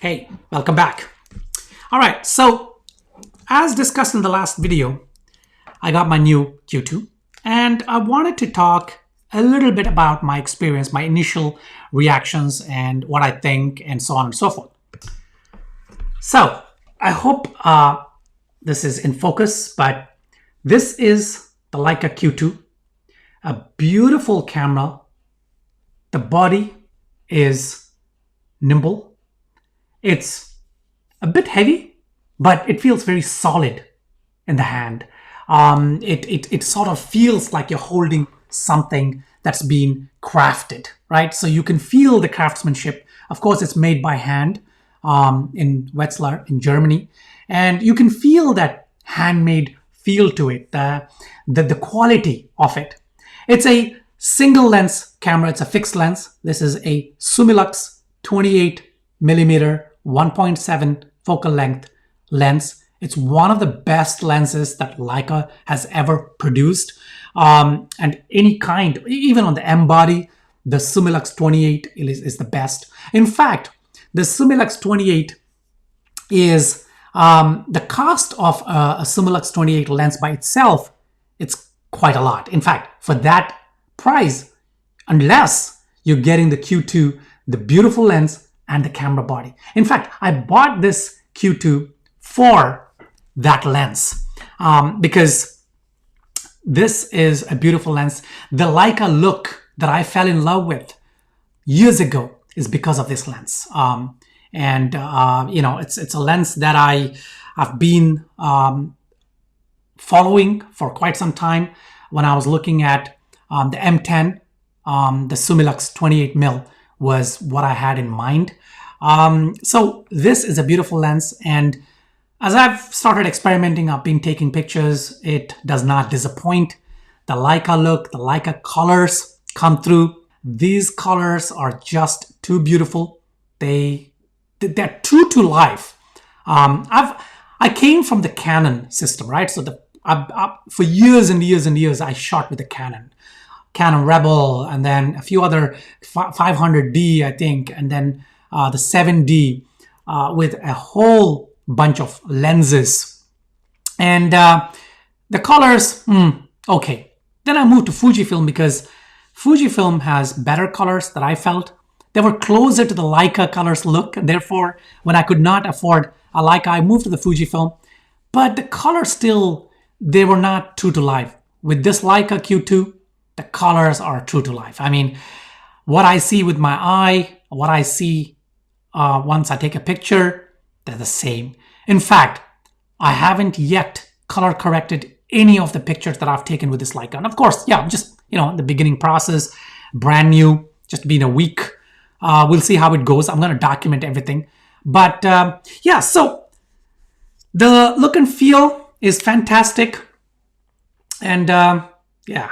Hey, welcome back. All right, so as discussed in the last video, I got my new Q2 and I wanted to talk a little bit about my experience, my initial reactions and what I think and so on and so forth. So I hope this is in focus, but this is the Leica Q2, a beautiful camera. The body is nimble. It's a bit heavy, but it feels very solid in the hand. It sort of feels like you're holding something that's been crafted, right? So you can feel the craftsmanship. Of course, it's made by hand in Wetzlar in Germany. And you can feel that handmade feel to it, the quality of it. It's a single lens camera. It's a fixed lens. This is a Summilux 28mm 1.7 focal length lens. It's one of the best lenses that Leica has ever produced. And any kind, even on the M body, the Summilux 28 is the best. In fact, the Summilux 28 is the cost of a Summilux 28 lens by itself. It's quite a lot. In fact, for that price, unless you're getting the Q2, the beautiful lens and the camera body. In fact, I bought this Q2 for that lens because this is a beautiful lens. The Leica look that I fell in love with years ago is because of this lens. It's a lens that I've been following for quite some time. When I was looking at the M10, the Summilux 28mm was what I had in mind. So this is a beautiful lens, and as I've started experimenting, I've been taking pictures. It does not disappoint. The Leica look, the Leica colors come through. These colors are just too beautiful. They're true to life. I came from the Canon system, right? So for years and years and years, I shot with the Canon Rebel, and then a few other 500D, I think, and then the 7D with a whole bunch of lenses. And the colors, okay. Then I moved to Fujifilm because Fujifilm has better colors that I felt. They were closer to the Leica colors look. Therefore, when I could not afford a Leica, I moved to the Fujifilm. But the colors still, they were not true to life. With this Leica Q2, the colors are true to life. I mean, what I see with my eye, what I see once I take a picture, they're the same. In fact, I haven't yet color corrected any of the pictures that I've taken with this Leica. And of course, yeah, just, the beginning process, brand new, just been a week. We'll see how it goes. I'm going to document everything. But yeah, so the look and feel is fantastic. And yeah,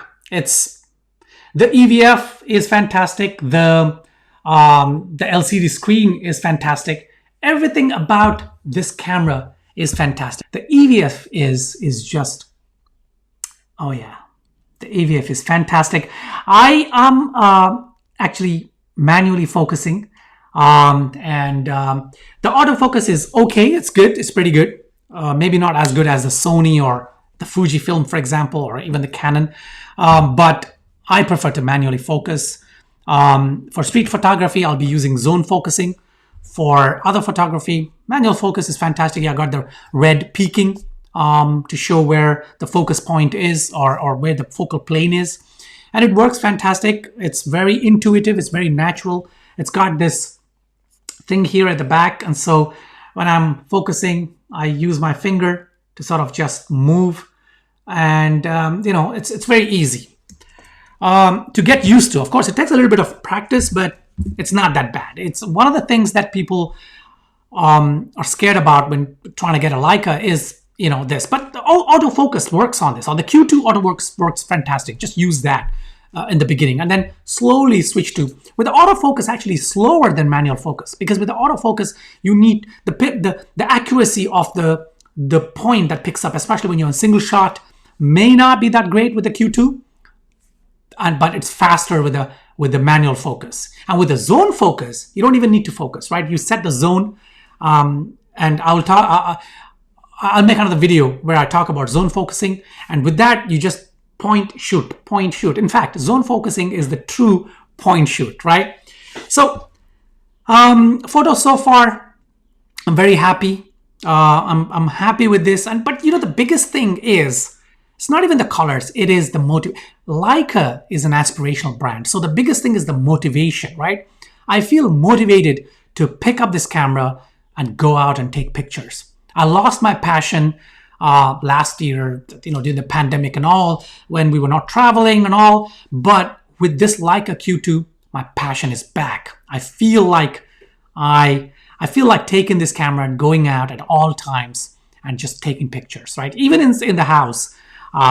the EVF is fantastic. The LCD screen is fantastic. Everything about this camera is fantastic. The EVF is just, oh yeah, the EVF is fantastic. I am actually manually focusing, and the autofocus is okay. It's good. It's pretty good. Maybe not as good as the Sony or the Fujifilm, for example, or even the Canon, but I prefer to manually focus. For street photography, I'll be using zone focusing. For other photography, manual focus is fantastic. I got the red peaking to show where the focus point is or where the focal plane is. And it works fantastic. It's very intuitive. It's very natural. It's got this thing here at the back. And so when I'm focusing, I use my finger to sort of just move. And, it's very easy to get used to. Of course, it takes a little bit of practice, but it's not that bad. It's one of the things that people are scared about when trying to get a Leica is, this. But the autofocus works on this. On the Q2, autofocus works fantastic. Just use that in the beginning and then slowly switch to. With the autofocus, actually slower than manual focus, because with the autofocus, you need the accuracy of the point that picks up, especially when you're in single shot, may not be that great with the Q2, but it's faster with the manual focus. And with the zone focus, you don't even need to focus, right? You set the zone And I will talk. I'll make another video where I talk about zone focusing, and with that, you just point, shoot, point, shoot. In fact, zone focusing is the true point shoot, right? So, photos so far, I'm very happy. I'm happy with this, but you know, the biggest thing is it's not even the colors; it is the motive. Leica is an aspirational brand, so the biggest thing is the motivation, right? I feel motivated to pick up this camera and go out and take pictures. I lost my passion last year, you know, during the pandemic and all, when we were not traveling and all. But with this Leica Q2, my passion is back. I feel like taking this camera and going out at all times and just taking pictures, right? Even in the house.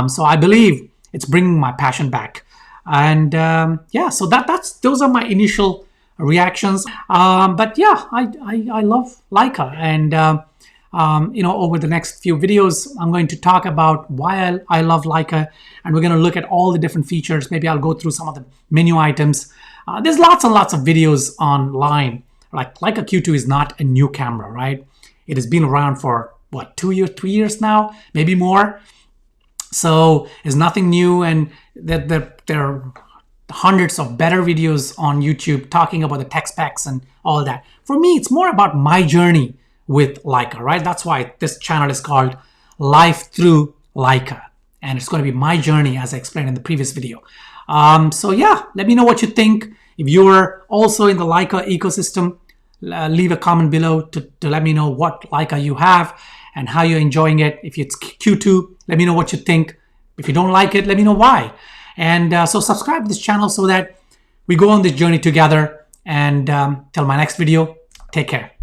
So I believe it's bringing my passion back. And yeah, so those are my initial reactions. But yeah, I love Leica, and you know, over the next few videos, I'm going to talk about why I love Leica, and we're going to look at all the different features. Maybe I'll go through some of the menu items. There's lots and lots of videos online. Like Leica Q2 is not a new camera, right? It has been around for what, 2 years, 3 years now, maybe more. So it's nothing new, and there are hundreds of better videos on YouTube talking about the tech specs and all that. For me, it's more about my journey with Leica, right? That's why this channel is called LifeThroughLeica, and it's going to be my journey, as I explained in the previous video. So yeah, let me know what you think. If you're also in the Leica ecosystem, leave a comment below to let me know what Leica you have and how you're enjoying it. If it's Q2, let me know what you think. If you don't like it, let me know why. And so subscribe to this channel so that we go on this journey together. And till my next video, take care.